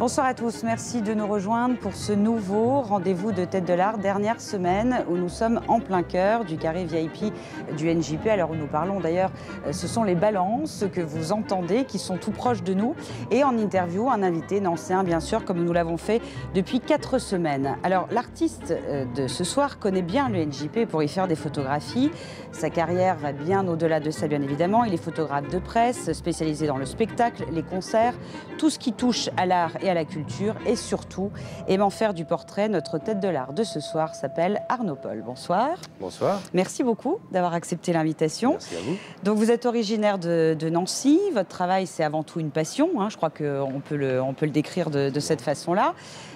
Bonsoir à tous, merci de nous rejoindre pour ce nouveau rendez-vous de Tête de l'Art, dernière semaine où nous sommes en plein cœur du carré VIP du NJP. Alors où nous parlons d'ailleurs, ce sont les balances que vous entendez qui sont tout proches de nous. Et en interview, un invité nancéen bien sûr, comme nous l'avons fait depuis 4 semaines. Alors l'artiste de ce soir connaît bien le NJP pour y faire des photographies. Sa carrière va bien au-delà de ça bien évidemment. Il est photographe de presse, spécialisé dans le spectacle, les concerts, tout ce qui touche à l'art et à la culture et surtout aimant faire du portrait. Notre tête de l'art de ce soir s'appelle Arnaud Paul. Bonsoir. Bonsoir. Merci beaucoup d'avoir accepté l'invitation. Merci à vous. Donc vous êtes originaire de Nancy. Votre travail c'est avant tout une passion. Je crois qu'on peut le décrire de cette façon-là.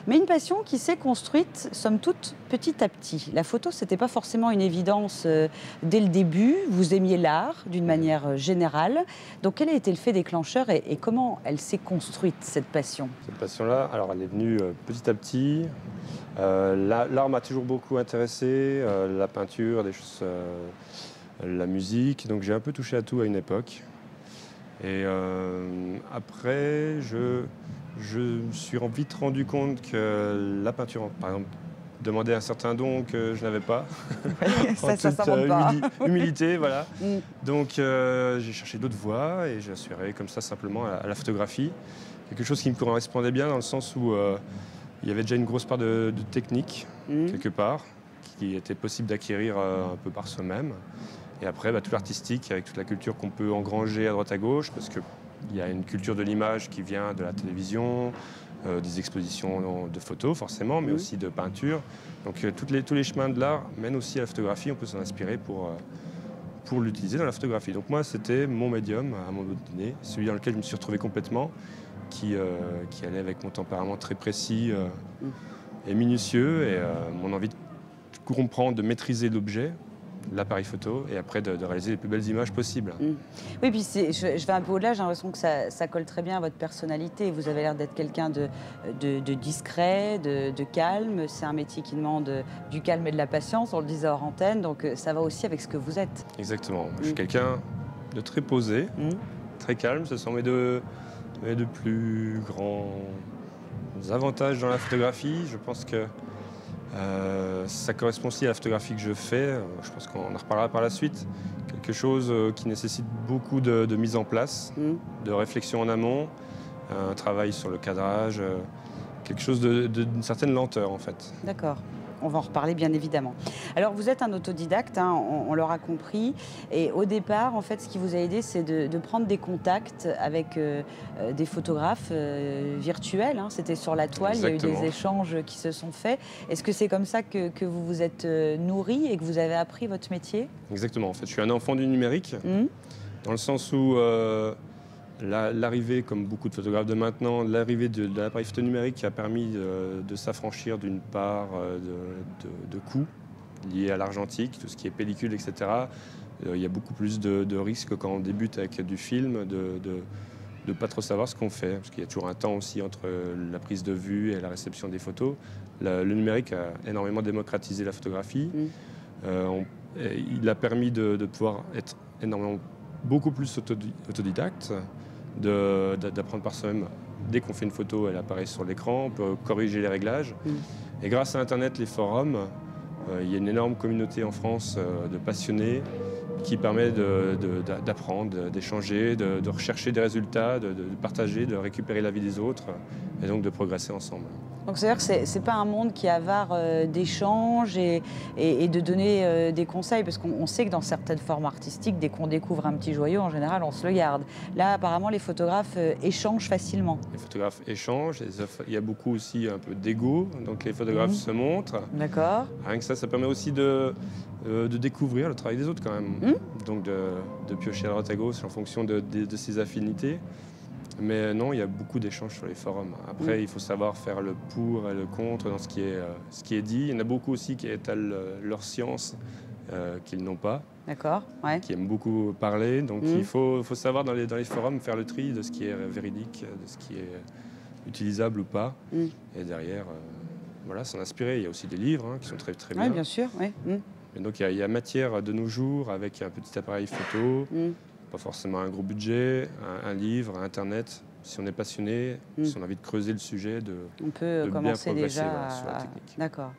Mais une passion qui s'est construite, somme toute, petit à petit. La photo, ce n'était pas forcément une évidence dès le début. Vous aimiez l'art d'une manière générale. Donc quel a été le fait déclencheur et comment elle s'est construite, cette passion? Cette passion-là, alors elle est venue petit à petit. L'art m'a toujours beaucoup intéressé, la peinture, des choses, la musique. Donc j'ai un peu touché à tout à une époque. Et après, je me suis vite rendu compte que la peinture, par exemple, demandait un certain don que je n'avais pas. Ça s'invente pas. Humilité, voilà. Donc j'ai cherché d'autres voies et j'ai assuré comme ça simplement à la photographie. Quelque chose qui me correspondait bien dans le sens où il y avait déjà une grosse part de technique, quelque part, qui était possible d'acquérir un peu par soi-même. Et après, tout l'artistique, avec toute la culture qu'on peut engranger à droite à gauche, parce qu'il y a une culture de l'image qui vient de la télévision, des expositions de photos forcément, mais aussi de peinture. Donc tous les chemins de l'art mènent aussi à la photographie, on peut s'en inspirer pour l'utiliser dans la photographie. Donc moi, c'était mon médium à un moment donné, celui dans lequel je me suis retrouvé complètement, qui allait avec mon tempérament très précis et minutieux, et mon envie de comprendre, de maîtriser l'objet, l'appareil photo, et après de réaliser les plus belles images possibles. Oui, puis je vais un peu au-delà, j'ai l'impression que ça colle très bien à votre personnalité. Vous avez l'air d'être quelqu'un de discret, de calme. C'est un métier qui demande du calme et de la patience, on le disait hors antenne, donc ça va aussi avec ce que vous êtes. Exactement. Je suis quelqu'un de très posé, très calme. Ce sont mes deux plus grands avantages dans la photographie. Je pense que ça correspond aussi à la photographie que je fais. Je pense qu'on en reparlera par la suite. Quelque chose qui nécessite beaucoup de mise en place, de réflexion en amont, un travail sur le cadrage, quelque chose d'une certaine lenteur en fait. D'accord. On va en reparler bien évidemment. Alors vous êtes un autodidacte, on l'aura compris. Et au départ, en fait, ce qui vous a aidé, c'est de prendre des contacts avec des photographes virtuels. C'était sur la toile, Exactement. Il y a eu des échanges qui se sont faits. Est-ce que c'est comme ça que vous vous êtes nourri et que vous avez appris votre métier? Exactement. En fait, je suis un enfant du numérique, dans le sens où l'arrivée, comme beaucoup de photographes de maintenant, l'arrivée de l'appareil photo numérique a permis de s'affranchir d'une part de coûts liés à l'argentique, tout ce qui est pellicule, etc. Il y a beaucoup plus de risques quand on débute avec du film, de ne pas trop savoir ce qu'on fait, parce qu'il y a toujours un temps aussi entre la prise de vue et la réception des photos. Le numérique a énormément démocratisé la photographie. Il a permis de pouvoir être beaucoup plus autodidacte, d'apprendre par soi-même. Dès qu'on fait une photo, elle apparaît sur l'écran, on peut corriger les réglages. Et grâce à Internet, les forums, il y a une énorme communauté en France de passionnés qui permet d'apprendre, d'échanger, de rechercher des résultats, de partager, de récupérer l'avis des autres et donc de progresser ensemble. Donc c'est-à-dire que ce n'est pas un monde qui est avare d'échanges et de donner des conseils, parce qu'on sait que dans certaines formes artistiques, dès qu'on découvre un petit joyau, en général, on se le garde. Là, apparemment, les photographes échangent facilement. Les photographes échangent, il y a beaucoup aussi un peu d'ego, donc les photographes se montrent. D'accord. Rien que ça permet aussi de découvrir le travail des autres quand même. Donc de piocher à droite à gauche en fonction de ses affinités. Mais non, il y a beaucoup d'échanges sur les forums. Après, il faut savoir faire le pour et le contre dans ce qui est dit. Il y en a beaucoup aussi qui étalent leur science qu'ils n'ont pas. D'accord, ouais. Qui aiment beaucoup parler. Donc il faut savoir dans les forums faire le tri de ce qui est véridique, de ce qui est utilisable ou pas. Et derrière, voilà, s'en inspirer. Il y a aussi des livres qui sont très, très bien. Oui, bien sûr, oui. Et donc il y a matière de nos jours avec un petit appareil photo. Pas forcément un gros budget, un livre, Internet, si on est passionné, si on a envie de creuser le sujet, on peut commencer déjà sur la technique. D'accord.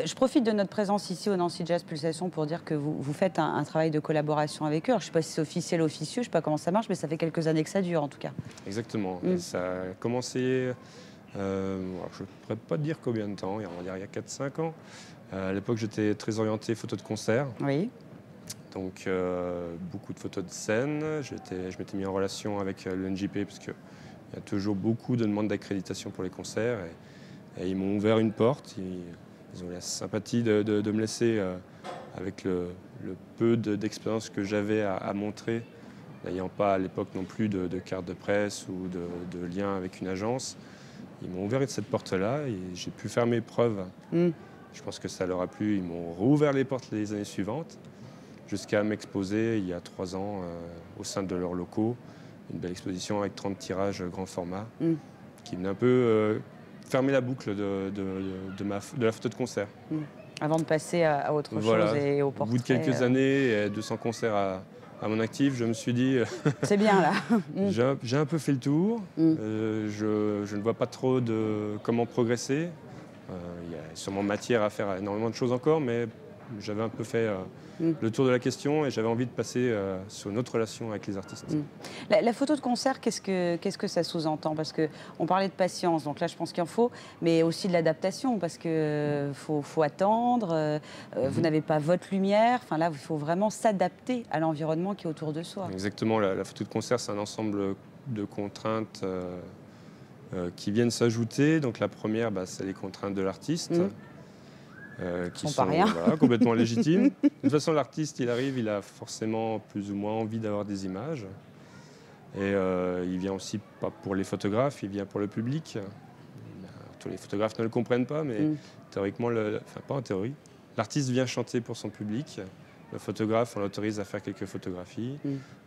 Je profite de notre présence ici au Nancy Jazz Pulsation pour dire que vous faites un travail de collaboration avec eux. Alors, je ne sais pas si c'est officiel ou officieux, je ne sais pas comment ça marche, mais ça fait quelques années que ça dure en tout cas. Exactement. Et ça a commencé, alors je ne pourrais pas te dire combien de temps, on va dire il y a 4-5 ans. À l'époque, j'étais très orienté photo de concert. Oui. Donc, beaucoup de photos de scène. Je m'étais mis en relation avec le NJP parce qu'il y a toujours beaucoup de demandes d'accréditation pour les concerts. Et ils m'ont ouvert une porte. Ils ont eu la sympathie de me laisser, avec le peu d'expérience que j'avais à montrer, n'ayant pas à l'époque non plus de carte de presse ou de lien avec une agence. Ils m'ont ouvert cette porte-là et j'ai pu faire mes preuves. Je pense que ça leur a plu. Ils m'ont rouvert les portes les années suivantes, jusqu'à m'exposer il y a 3 ans au sein de leurs locaux. Une belle exposition avec 30 tirages grand format qui venait un peu fermer la boucle de la photo de concert. Avant de passer à autre chose et au portrait. Au bout de quelques années et 200 concerts à mon actif, je me suis dit... C'est bien là. J'ai un peu fait le tour. Je ne vois pas trop comment progresser. Il y a sûrement matière à faire énormément de choses encore, mais j'avais un peu fait le tour de la question et j'avais envie de passer sur une autre relation avec les artistes. La photo de concert, qu'est-ce que ça sous-entend? Parce qu'on parlait de patience, donc là je pense qu'il en faut, mais aussi de l'adaptation, parce qu'il faut attendre, vous n'avez pas votre lumière, enfin là il faut vraiment s'adapter à l'environnement qui est autour de soi. Exactement, la photo de concert c'est un ensemble de contraintes qui viennent s'ajouter. Donc la première, c'est les contraintes de l'artiste. Qui sont pas rien. Voilà, complètement légitimes. De toute façon, l'artiste, il arrive, il a forcément plus ou moins envie d'avoir des images. Et il vient aussi pas pour les photographes, il vient pour le public. Tous les photographes ne le comprennent pas, mais théoriquement, enfin pas en théorie, l'artiste vient chanter pour son public. Le photographe, on l'autorise à faire quelques photographies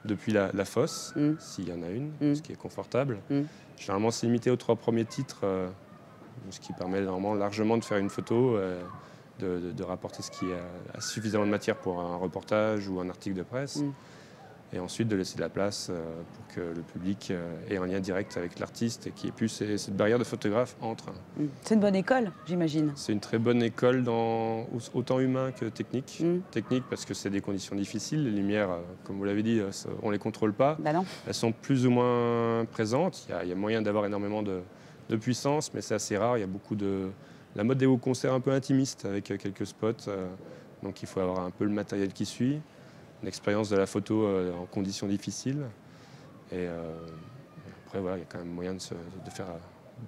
depuis la fosse, s'il y en a une, ce qui est confortable. Généralement, c'est limité aux 3 premiers titres, ce qui permet normalement largement de faire une photo, de rapporter ce qui a suffisamment de matière pour un reportage ou un article de presse. Et ensuite de laisser de la place pour que le public ait un lien direct avec l'artiste et qu'il n'y ait plus cette barrière de photographe entre. C'est une bonne école, j'imagine. C'est une très bonne école, autant humain que technique. Technique parce que c'est des conditions difficiles. Les lumières, comme vous l'avez dit, on ne les contrôle pas. Bah non. Elles sont plus ou moins présentes. Il y a moyen d'avoir énormément de puissance, mais c'est assez rare. Il y a beaucoup la mode des hauts concerts un peu intimiste avec quelques spots. Donc il faut avoir un peu le matériel qui suit. Une expérience de la photo en conditions difficiles. Et après, voilà, il y a quand même moyen de faire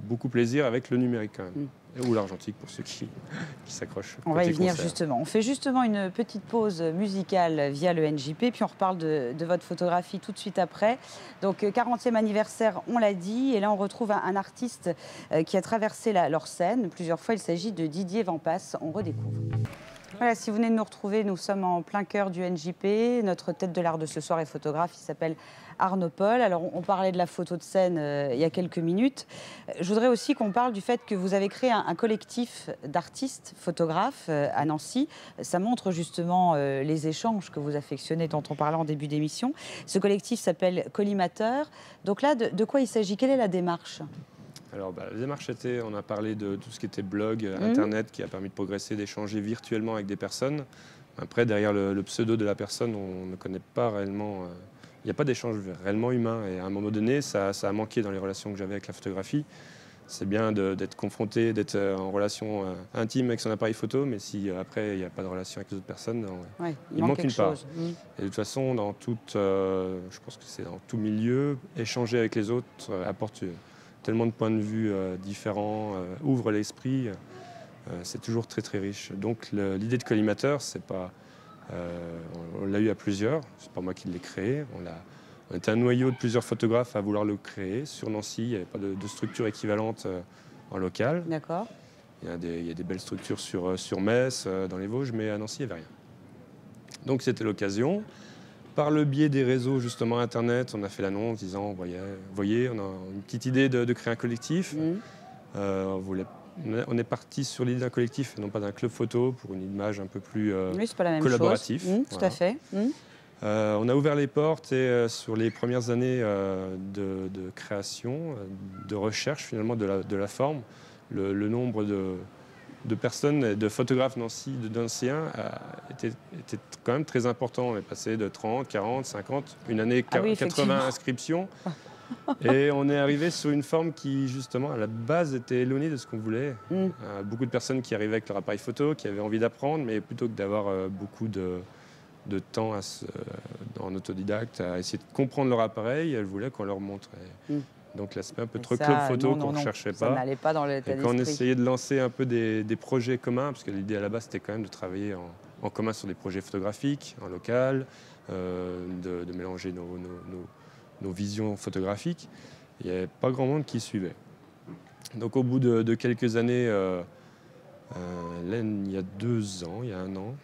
beaucoup plaisir avec le numérique quand même. Ou l'argentique pour ceux qui s'accrochent. On va y venir justement. On fait justement une petite pause musicale via le NJP, puis on reparle de votre photographie tout de suite après. Donc 40e anniversaire, on l'a dit, et là on retrouve un artiste qui a traversé leur scène plusieurs fois. Il s'agit de Didier Vampas. On redécouvre. Voilà, si vous venez de nous retrouver, nous sommes en plein cœur du NJP. Notre tête de l'art de ce soir est photographe, il s'appelle Arnaud Paul. Alors, on parlait de la photo de scène il y a quelques minutes. Je voudrais aussi qu'on parle du fait que vous avez créé un collectif d'artistes photographes à Nancy. Ça montre justement les échanges que vous affectionnez, dont on parlait en début d'émission. Ce collectif s'appelle Collimateur. Donc là, de quoi il s'agit? Quelle est la démarche? Alors, la démarche était, on a parlé de tout ce qui était blog, Internet, qui a permis de progresser, d'échanger virtuellement avec des personnes. Après, derrière le pseudo de la personne, on ne connaît pas réellement... Il n'y a pas d'échange réellement humain. Et à un moment donné, ça a manqué dans les relations que j'avais avec la photographie. C'est bien d'être confronté, d'être en relation intime avec son appareil photo, mais si après, il n'y a pas de relation avec les autres personnes, il manque une part. Et de toute façon, je pense que c'est dans tout milieu, échanger avec les autres apporte... tellement de points de vue différents, ouvre l'esprit, c'est toujours très très riche. Donc l'idée de Collimateur, c'est pas, on l'a eu à plusieurs, c'est pas moi qui l'ai créé, on était un noyau de plusieurs photographes à vouloir le créer. Sur Nancy, il n'y avait pas de structure équivalente en local. D'accord. Il y a des belles structures sur Metz, dans les Vosges, mais à Nancy, il n'y avait rien. Donc c'était l'occasion. Par le biais des réseaux, justement, Internet, on a fait l'annonce disant, voyez, on a une petite idée de créer un collectif. On est parti sur l'idée d'un collectif et non pas d'un club photo pour une image un peu plus oui, c'est pas la même collaborative. Chose. Tout à fait. On a ouvert les portes et sur les premières années de création, de recherche finalement de la forme, le nombre de personnes, de photographes d'anciens était quand même très important. On est passé de 30, 40, 50, une année 80 inscriptions. Et on est arrivé sur une forme qui, justement, à la base, était éloignée de ce qu'on voulait. Beaucoup de personnes qui arrivaient avec leur appareil photo, qui avaient envie d'apprendre, mais plutôt que d'avoir beaucoup de temps en autodidacte à essayer de comprendre leur appareil, elles voulaient qu'on leur montre. Donc l'aspect un peu trop club photo qu'on ne cherchait pas. Ça n'allait pas dans l'état d'esprit. Et quand on essayait de lancer un peu des projets communs, parce que l'idée à la base, c'était quand même de travailler en commun sur des projets photographiques, en local, de mélanger nos visions photographiques, il n'y avait pas grand monde qui suivait. Donc au bout de quelques années, là, il y a 2 ans, il y a 1 an,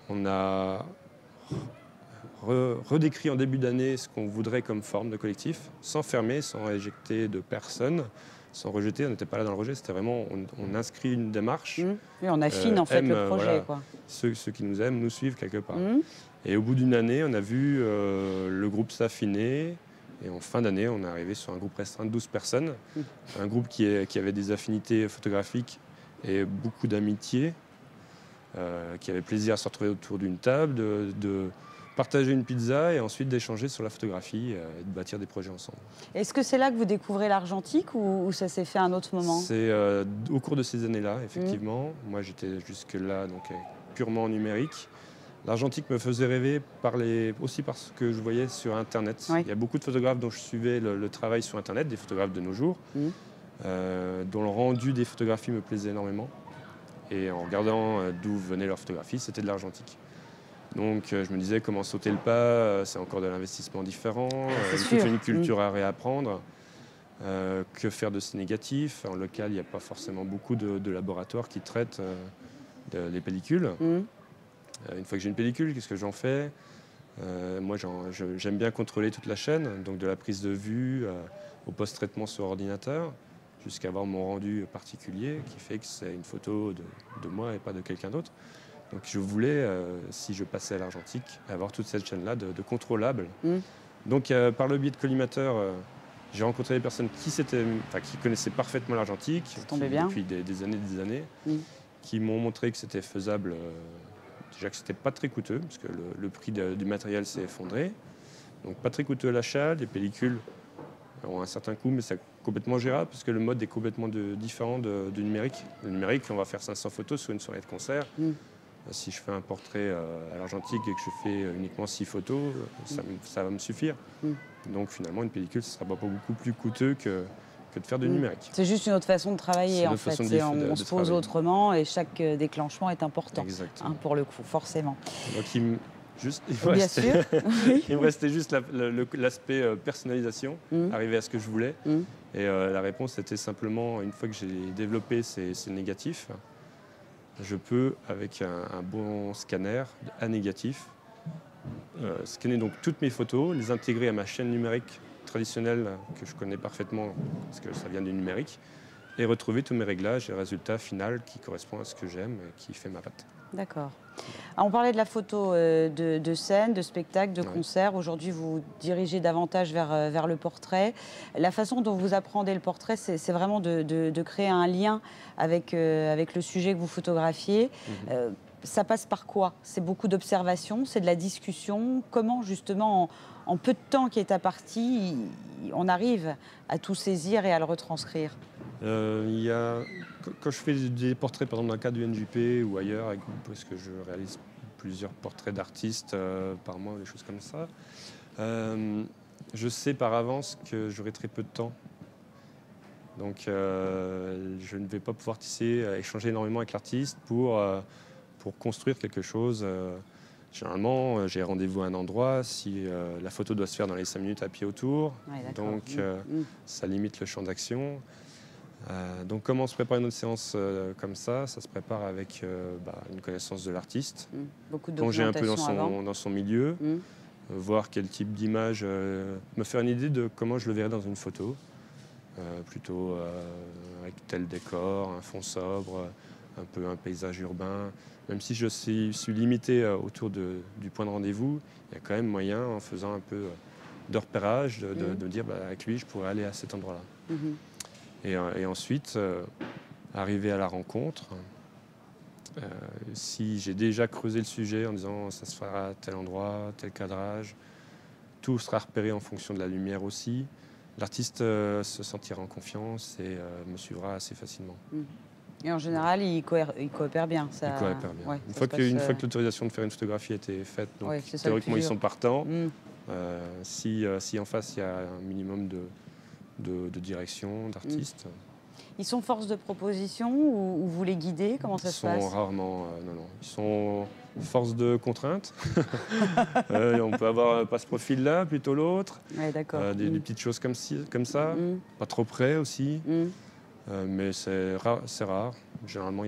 on a redécrit en début d'année ce qu'on voudrait comme forme de collectif, sans fermer, sans éjecter de personne, sans rejeter. On n'était pas là dans le rejet, c'était vraiment, on inscrit une démarche. Oui, on affine en fait le projet. Voilà, quoi. Ceux qui nous aiment nous suivent quelque part. Et au bout d'une année, on a vu le groupe s'affiner. Et en fin d'année, on est arrivé sur un groupe restreint de 12 personnes. Un groupe qui avait des affinités photographiques et beaucoup d'amitié, qui avait plaisir à se retrouver autour d'une table, de partager une pizza et ensuite d'échanger sur la photographie et de bâtir des projets ensemble. Est-ce que c'est là que vous découvrez l'argentique ou ça s'est fait à un autre moment? C'est au cours de ces années-là, effectivement. Moi, j'étais jusque-là donc, purement numérique. L'argentique me faisait rêver aussi parce que je voyais sur Internet. Oui. Il y a beaucoup de photographes dont je suivais le travail sur Internet, des photographes de nos jours, dont le rendu des photographies me plaisait énormément. Et en regardant d'où venaient leurs photographies, c'était de l'argentique. Donc je me disais comment sauter le pas, c'est encore de l'investissement différent, toute une culture à réapprendre. Que faire de ces négatifs? En local, il n'y a pas forcément beaucoup de laboratoires qui traitent les pellicules. Une fois que j'ai une pellicule, qu'est-ce que j'en fais? Moi, j'aime bien contrôler toute la chaîne, donc de la prise de vue au post-traitement sur ordinateur, jusqu'à avoir mon rendu particulier qui fait que c'est une photo de moi et pas de quelqu'un d'autre. Donc je voulais, si je passais à l'argentique, avoir toute cette chaîne-là de contrôlable. Donc par le biais de collimateurs, j'ai rencontré des personnes qui connaissaient parfaitement l'argentique depuis des années, qui m'ont montré que c'était faisable. Déjà que c'était pas très coûteux, parce que le prix du matériel s'est effondré. Donc pas très coûteux à l'achat, les pellicules ont un certain coût, mais c'est complètement gérable, parce que le mode est complètement différent du numérique. Le numérique, on va faire 500 photos sur une soirée de concert. Si je fais un portrait à l'argentique et que je fais uniquement 6 photos, ça va me suffire. Donc finalement, une pellicule, ce ne sera pas beaucoup plus coûteux que de faire du numérique. C'est juste une autre façon de travailler, en fait. On se pose autrement et chaque déclenchement est important, pour le coup, forcément. Donc il me restait juste l'aspect personnalisation, arriver à ce que je voulais. Et la réponse était simplement, une fois que j'ai développé ces négatifs, je peux, avec un bon scanner à négatif, scanner donc toutes mes photos, les intégrer à ma chaîne numérique traditionnelle que je connais parfaitement parce que ça vient du numérique, et retrouver tous mes réglages et le résultat final qui correspond à ce que j'aime et qui fait ma patte. D'accord. On parlait de la photo de scène, de spectacle, de concert. Aujourd'hui, vous dirigez davantage vers le portrait. La façon dont vous apprenez le portrait, c'est vraiment de créer un lien avec le sujet que vous photographiez. Ça passe par quoi? C'est beaucoup d'observation, c'est de la discussion. Comment, justement, en peu de temps qui est imparti, on arrive à tout saisir et à le retranscrire? Quand je fais des portraits, par exemple, dans le cadre du NJP ou ailleurs, parce que je réalise plusieurs portraits d'artistes par mois, des choses comme ça, je sais par avance que j'aurai très peu de temps. Donc, je ne vais pas pouvoir échanger énormément avec l'artiste pour construire quelque chose. Généralement, j'ai rendez-vous à un endroit. Si la photo doit se faire dans les 5 minutes à pied autour, donc ça limite le champ d'action. Donc comment on se prépare une autre séance comme ça? Ça se prépare avec une connaissance de l'artiste, plonger un peu dans son milieu, voir quel type d'image, me faire une idée de comment je le verrais dans une photo, plutôt avec tel décor, un fond sobre, un peu un paysage urbain. Même si je suis limité autour du point de rendez-vous, il y a quand même moyen, en faisant un peu de repérage, de dire avec lui, je pourrais aller à cet endroit-là. Et ensuite, arriver à la rencontre, si j'ai déjà creusé le sujet en disant ça se fera à tel endroit, tel cadrage, tout sera repéré en fonction de la lumière aussi. L'artiste se sentira en confiance et me suivra assez facilement. Et en général, il coopère bien. Ça... Il coopère bien. Ouais, une fois que l'autorisation de faire une photographie a été faite, donc théoriquement ils sont partants. Si en face il y a un minimum de direction, d'artiste. Ils sont force de proposition ou vous les guidez? Comment ça se passe? Ils sont rarement... non. Ils sont force de contrainte. On peut avoir pas ce profil-là, plutôt l'autre. Ouais, d'accord. Des petites choses comme ça. Pas trop près aussi. Mais c'est rare. Généralement,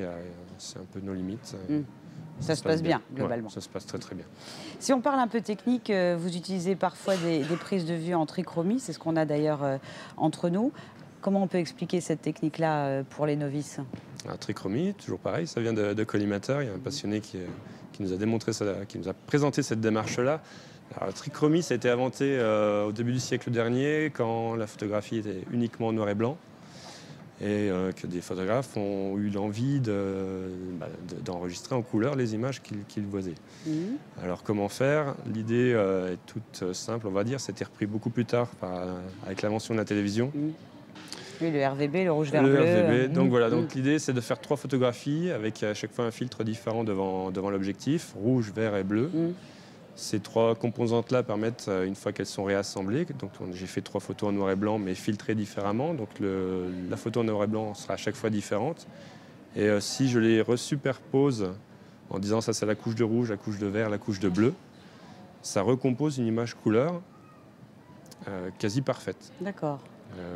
c'est un peu nos limites. Ça se passe bien, globalement. Ouais, ça se passe très très bien. Si on parle un peu technique, vous utilisez parfois des prises de vue en trichromie. C'est ce qu'on a d'ailleurs entre nous. Comment on peut expliquer cette technique-là pour les novices? La trichromie, toujours pareil, ça vient de collimateur. Il y a un passionné qui nous a démontré ça, qui nous a présenté cette démarche-là. La trichromie, ça a été inventé au début du siècle dernier, quand la photographie était uniquement en noir et blanc, et que des photographes ont eu l'envie d'enregistrer en couleur les images qu'ils voyaient. Alors comment faire? L'idée est toute simple, on va dire. C'était repris beaucoup plus tard avec l'invention de la télévision. Oui, le RVB, le rouge, vert, bleu. RVB. Donc voilà, donc l'idée c'est de faire 3 photographies avec à chaque fois un filtre différent devant l'objectif, rouge, vert et bleu. Ces 3 composantes-là permettent, une fois qu'elles sont réassemblées, donc j'ai fait 3 photos en noir et blanc mais filtrées différemment, donc la photo en noir et blanc sera à chaque fois différente. Et si je les resuperpose en disant ça c'est la couche de rouge, la couche de vert, la couche de bleu, ça recompose une image couleur quasi parfaite. D'accord.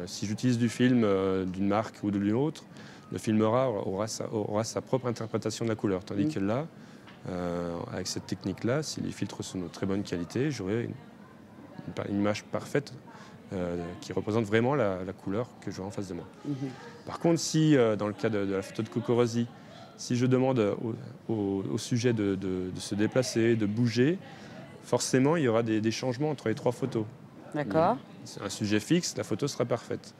Si j'utilise du film d'une marque ou de l'une autre, le film aura sa propre interprétation de la couleur. Tandis que là, avec cette technique-là, si les filtres sont de très bonne qualité, j'aurai une image parfaite qui représente vraiment la couleur que j'aurai en face de moi. Par contre, si dans le cas de la photo de Coco Rosie, si je demande au sujet de se déplacer, de bouger, forcément il y aura des changements entre les 3 photos. D'accord. Un sujet fixe, la photo sera parfaite.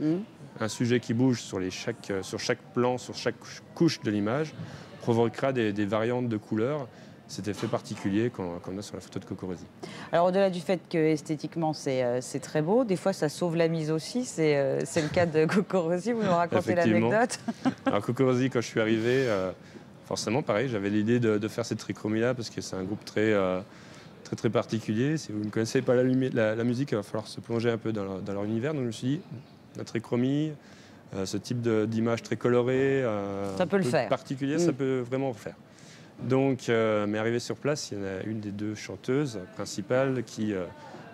Un sujet qui bouge sur chaque plan, sur chaque couche de l'image, provoquera des variantes de couleurs. Cet effet particulier qu'on a sur la photo de Coco Rosie. Alors au-delà du fait que esthétiquement c'est très beau, des fois ça sauve la mise aussi. C'est le cas de Coco Rosie, vous nous racontez l'anecdote. Alors Coco Rosie, quand je suis arrivé, forcément pareil, j'avais l'idée de faire cette trichromie-là parce que c'est un groupe très particulier. Si vous ne connaissez pas la musique, il va falloir se plonger un peu dans leur univers. Donc je me suis dit, la trichromie, ce type d'image très colorée, ça peut le faire. Particulier, ça peut vraiment le faire. Donc, mais arrivé sur place, il y en a une des 2 chanteuses principales qui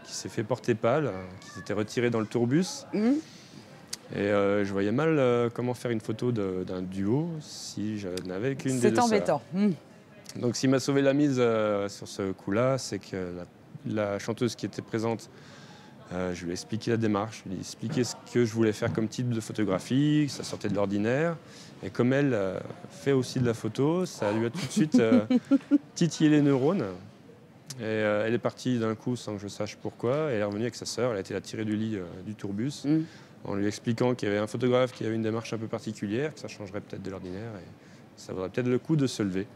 s'est fait porter pâle, qui s'était retirée dans le tourbus. Et je voyais mal comment faire une photo d'un duo si je n'avais qu'une des 2 sœurs. C'est embêtant. Donc, ce qui m'a sauvé la mise sur ce coup-là, c'est que la chanteuse qui était présente, je lui ai expliqué la démarche, je lui ai expliqué ce que je voulais faire comme type de photographie, que ça sortait de l'ordinaire. Et comme elle fait aussi de la photo, ça lui a tout de suite titillé les neurones. Et elle est partie d'un coup sans que je sache pourquoi. Elle est revenue avec sa sœur, elle a été la tirée du lit du tourbus, en lui expliquant qu'il y avait un photographe qui avait une démarche un peu particulière, que ça changerait peut-être de l'ordinaire et ça vaudrait peut-être le coup de se lever.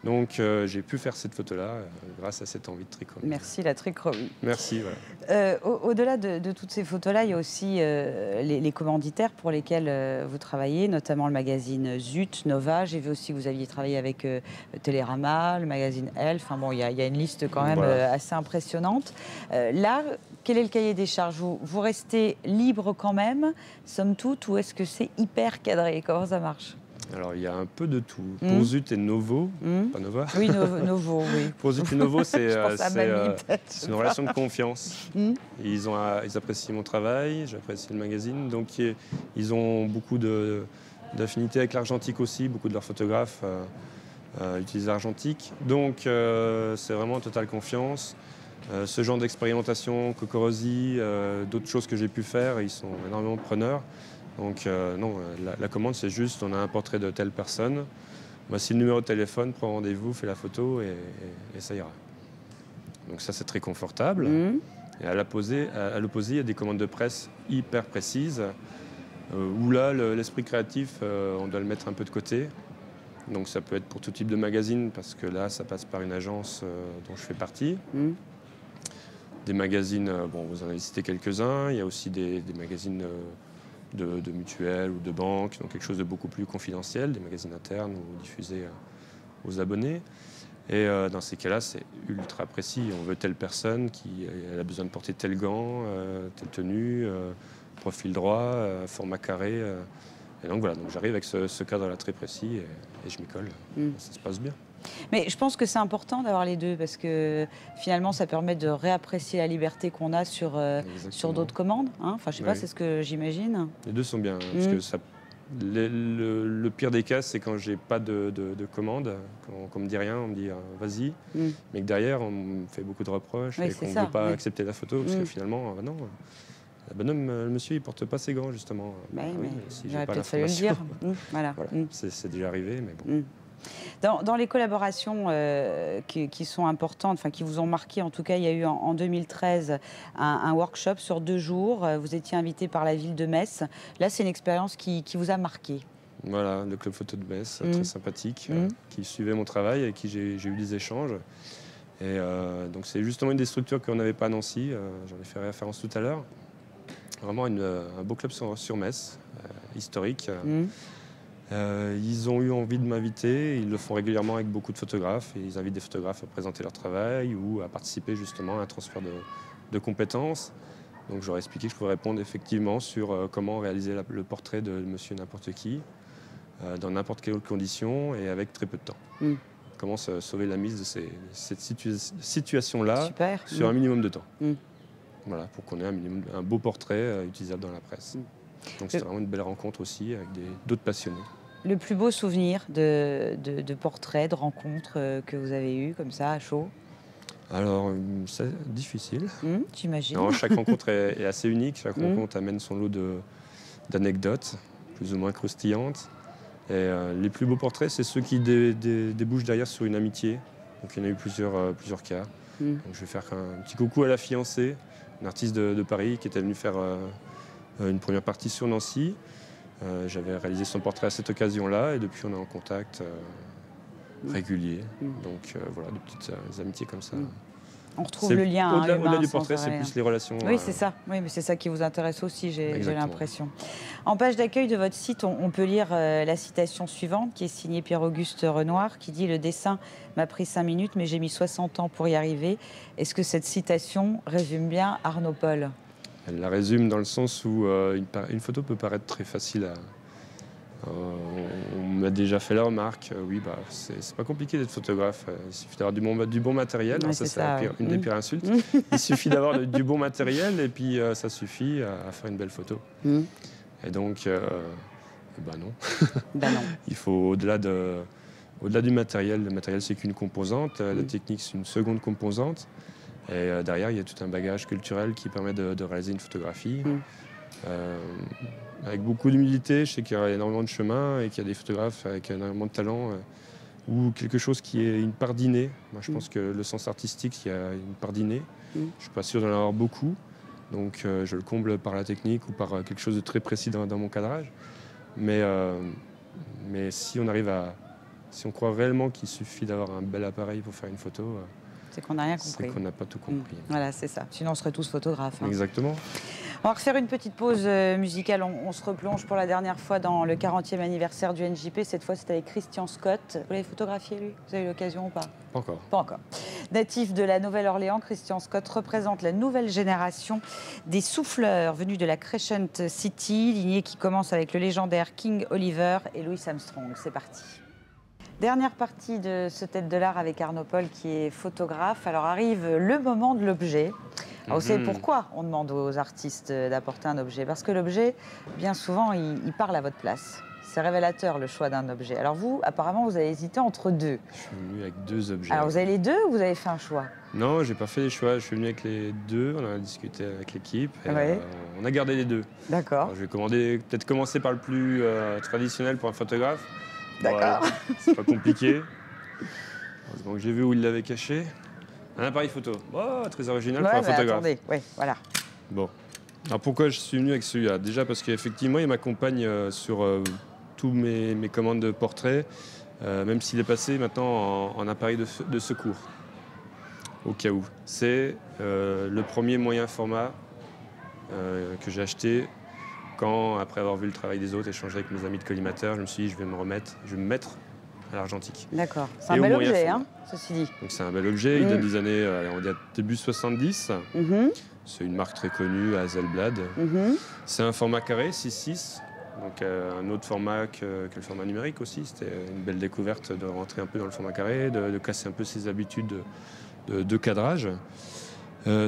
Donc j'ai pu faire cette photo-là grâce à cette envie de trichromie. Merci la trichromie. Merci. Voilà. Au-delà de toutes ces photos-là, il y a aussi les commanditaires pour lesquels vous travaillez, notamment le magazine Zut, Nova. J'ai vu aussi que vous aviez travaillé avec Télérama, le magazine Elle. Enfin bon, il y a une liste quand même assez impressionnante. Là, quel est le cahier des charges? Vous restez libre quand même, somme toute, ou est-ce que c'est hyper cadré? Comment ça marche? Alors, il y a un peu de tout. Pour Zut et Novo, pas Nova. Oui, Novo, oui. Pour Zut et Novo, c'est une relation de confiance. Ils apprécient mon travail, j'apprécie le magazine. Donc, ils ont beaucoup d'affinités avec l'argentique aussi. Beaucoup de leurs photographes utilisent l'argentique. Donc, c'est vraiment totale confiance. Ce genre d'expérimentation, Coco Rosie, d'autres choses que j'ai pu faire, ils sont énormément preneurs. Donc non, la commande c'est juste, on a un portrait de telle personne, Voici le numéro de téléphone, prends rendez-vous, fais la photo et ça ira. Donc ça, c'est très confortable. Et à l'opposé, il y a des commandes de presse hyper précises, où là, l'esprit créatif, on doit le mettre un peu de côté. Donc ça peut être pour tout type de magazine, parce que là, ça passe par une agence dont je fais partie. Des magazines, bon, vous en avez cité quelques-uns. Il y a aussi des magazines de mutuelles ou de banques, donc quelque chose de beaucoup plus confidentiel, des magazines internes ou diffusés aux abonnés. Et dans ces cas-là, c'est ultra précis. On veut telle personne qui elle a besoin de porter tel gant, telle tenue, profil droit, format carré. Et donc voilà, donc j'arrive avec ce cadre-là très précis et je m'y colle. Ça se passe bien. Mais je pense que c'est important d'avoir les deux parce que finalement, ça permet de réapprécier la liberté qu'on a sur d'autres commandes. Hein, enfin, je sais pas, c'est ce que j'imagine. Les deux sont bien, parce que ça, le pire des cas, c'est quand j'ai pas de commande, qu'on me dit rien, on me dit vas-y, mais que derrière, on me fait beaucoup de reproches et qu'on ne veut pas accepter la photo, parce que finalement, non. Bonhomme, le monsieur, il porte pas ses gants, justement. Mais si il aurait peut-être fallu le dire. Voilà. C'est déjà arrivé, mais bon. Dans les collaborations qui sont importantes, enfin qui vous ont marqué, en tout cas, il y a eu en 2013 un workshop sur 2 jours. Vous étiez invité par la ville de Metz. Là, c'est une expérience qui vous a marqué. Voilà, le club photo de Metz, très sympathique, qui suivait mon travail et avec qui j'ai eu des échanges. Et donc c'est justement une des structures qu'on n'avait pas à Nancy. J'en ai fait référence tout à l'heure. Vraiment un beau club sur Metz, historique. Ils ont eu envie de m'inviter, ils le font régulièrement avec beaucoup de photographes, et ils invitent des photographes à présenter leur travail ou à participer justement à un transfert de compétences. Donc j'aurais expliqué que je pouvais répondre effectivement sur comment réaliser le portrait de monsieur n'importe qui, dans n'importe quelle condition et avec très peu de temps. Comment sauver la mise de cette situation-là sur un minimum de temps. Voilà, pour qu'on ait un beau portrait utilisable dans la presse. Donc c'était vraiment une belle rencontre aussi avec d'autres passionnés. Le plus beau souvenir de portraits, de rencontres que vous avez eues comme ça, à chaud? Alors, c'est difficile. J'imagine. Chaque rencontre est assez unique. Chaque rencontre amène son lot d'anecdotes, plus ou moins croustillantes. Et les plus beaux portraits, c'est ceux qui débouchent derrière sur une amitié. Donc il y en a eu plusieurs cas. Donc, je vais faire un petit coucou à la fiancée, une artiste de Paris qui était venue faire une première partie sur Nancy. J'avais réalisé son portrait à cette occasion-là et depuis on est en contact régulier. Donc voilà, des petites amitiés comme ça. On retrouve le lien au-delà du portrait, c'est plus les relations. Oui, c'est ça. Oui, mais c'est ça qui vous intéresse aussi, j'ai l'impression. En page d'accueil de votre site, on peut lire la citation suivante, qui est signée Pierre-Auguste Renoir, qui dit « Le dessin m'a pris 5 minutes, mais j'ai mis 60 ans pour y arriver ». Est-ce que cette citation résume bien Arnaud Paul ? Elle la résume dans le sens où une photo peut paraître très facile à... on m'a déjà fait la remarque, oui, c'est pas compliqué d'être photographe, il suffit d'avoir du bon matériel, ouais, c'est une des pires insultes. Il suffit d'avoir du bon matériel et puis ça suffit à faire une belle photo. Et donc, non. Non. Il faut au-delà du matériel, le matériel c'est qu'une composante, la technique c'est une seconde composante. Et derrière, il y a tout un bagage culturel qui permet de réaliser une photographie. Avec beaucoup d'humilité, je sais qu'il y a énormément de chemin et qu'il y a des photographes avec énormément de talent ou quelque chose qui est une part d'inné. Moi, je pense que le sens artistique, il y a une part d'inné. Je ne suis pas sûr d'en avoir beaucoup. Donc, je le comble par la technique ou par quelque chose de très précis dans mon cadrage. Mais si on croit réellement qu'il suffit d'avoir un bel appareil pour faire une photo... c'est qu'on n'a rien compris. C'est qu'on n'a pas tout compris. Voilà, c'est ça. Sinon, on serait tous photographes. Exactement. On va refaire une petite pause musicale. On se replonge pour la dernière fois dans le 40e anniversaire du NJP. Cette fois, c'est avec Christian Scott. Vous l'avez photographié, lui? Vous avez eu l'occasion ou pas? Pas encore. Pas encore. Natif de la Nouvelle-Orléans, Christian Scott représente la nouvelle génération des souffleurs venus de la Crescent City, lignée qui commence avec le légendaire King Oliver et Louis Armstrong. C'est parti. Dernière partie de ce Tête de l'Art avec Arnaud Paul qui est photographe. Alors arrive le moment de l'objet. Vous savez pourquoi on demande aux artistes d'apporter un objet? Parce que l'objet, bien souvent, il parle à votre place. C'est révélateur le choix d'un objet. Alors vous, apparemment, vous avez hésité entre 2. Je suis venu avec 2 objets. Alors vous avez les 2 ou vous avez fait un choix? Non, j'ai pas fait les choix. Je suis venu avec les 2. On a discuté avec l'équipe. On a gardé les 2. D'accord. Je vais peut-être commencer par le plus traditionnel pour un photographe, D'accord. C'est pas compliqué. Heureusement que j'ai vu où il l'avait caché. Un appareil photo. Oh, très original pour un photographe. Attendez, voilà. Bon. Alors pourquoi je suis venu avec celui-là? Déjà parce qu'effectivement, il m'accompagne sur tous mes commandes de portraits, même s'il est passé maintenant en appareil de secours, au cas où. C'est le premier moyen format que j'ai acheté quand, après avoir vu le travail des autres, échangé avec mes amis de collimateur, je me suis dit, je vais me mettre à l'argentique. D'accord. C'est un bel objet, hein, ceci dit. Donc c'est un bel objet, il date des années, on va dire début 70. C'est une marque très connue, Hasselblad. C'est un format carré, 6:6, donc un autre format que le format numérique aussi. C'était une belle découverte de rentrer un peu dans le format carré, de casser un peu ses habitudes de cadrage.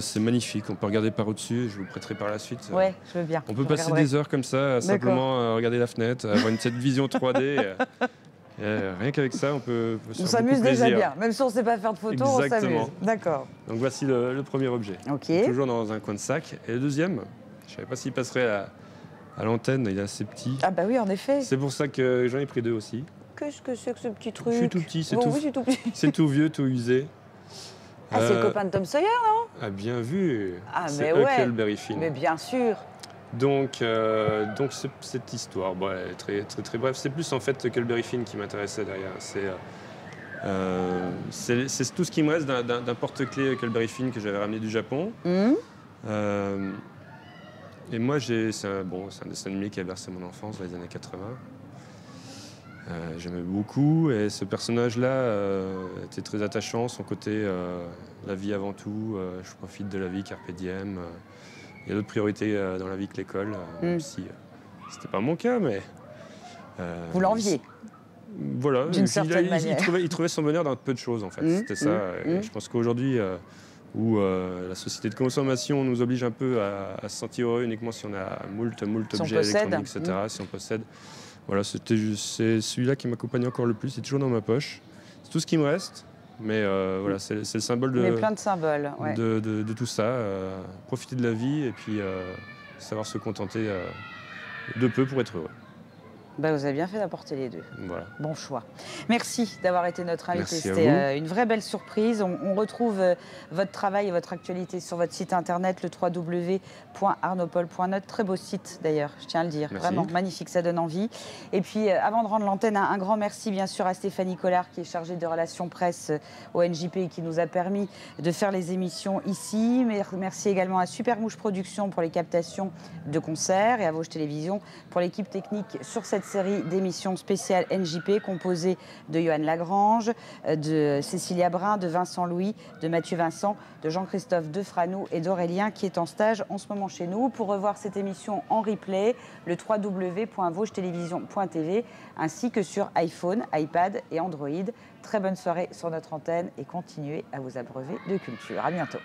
C'est magnifique, on peut regarder par au-dessus, je vous prêterai par la suite. Ouais, je veux bien. On peut passer des heures comme ça, simplement regarder la fenêtre, avoir cette vision 3D. Rien qu'avec ça, on peut se faire s'amuse déjà plaisir. bien. Même si on ne sait pas faire de photos, on s'amuse. D'accord. Donc voici le premier objet. Toujours dans un coin de sac. Et le deuxième, je ne savais pas s'il passerait à l'antenne, il est assez petit. Ah bah oui, en effet. C'est pour ça que j'en ai pris deux aussi. Qu'est-ce que c'est que ce petit truc? Je suis tout petit, c'est tout petit. C'est tout vieux, tout usé. Ah, c'est le copain de Tom Sawyer, non? Ah, bien vu. Ah, c'est mais ouais. Huckleberry Finn. Mais bien sûr. Donc cette histoire, bon, elle est très, très, très brève. C'est plus en fait Huckleberry Finn qui m'intéressait derrière. C'est tout ce qui me reste d'un porte-clés Huckleberry Finn que j'avais ramené du Japon. Et moi, c'est un dessin animé qui a bercé mon enfance dans les années 80. J'aimais beaucoup et ce personnage-là était très attachant. Son côté la vie avant tout, je profite de la vie, carpe diem. Il y a d'autres priorités dans la vie que l'école, même si c'était pas mon cas, mais... Vous l'enviez? Voilà, d'une certaine manière. Il trouvait son bonheur dans peu de choses, en fait. C'était ça. Et je pense qu'aujourd'hui, où la société de consommation nous oblige un peu à se sentir heureux uniquement si on a moult objets électroniques, etc., si on possède. Voilà, c'est celui-là qui m'accompagne encore le plus. C'est toujours dans ma poche. C'est tout ce qui me reste. Mais voilà, c'est le symbole Mais plein de symboles, ouais. de tout ça. Profiter de la vie et puis savoir se contenter de peu pour être heureux. Bah, vous avez bien fait d'apporter les deux. Voilà. Bon choix. Merci d'avoir été notre invité. Merci C'était une vraie belle surprise. On retrouve votre travail et votre actualité sur votre site internet, le www.arnaudpaul.net. Très beau site d'ailleurs, je tiens à le dire. Merci. Vraiment magnifique, ça donne envie. Et puis avant de rendre l'antenne, un grand merci bien sûr à Stéphanie Collard qui est chargée de relations presse au NJP et qui nous a permis de faire les émissions ici. Merci également à Supermouche Productions pour les captations de concerts et à Vosges Télévisions pour l'équipe technique sur cette série d'émissions spéciales NJP composée de Johan Lagrange, de Cécilia Brun, de Vincent Louis, de Mathieu Vincent, de Jean-Christophe Defranou et d'Aurélien qui est en stage en ce moment chez nous. Pour revoir cette émission en replay, le www.vosgestélévision.tv ainsi que sur iPhone, iPad et Android. Très bonne soirée sur notre antenne et continuez à vous abreuver de culture. À bientôt.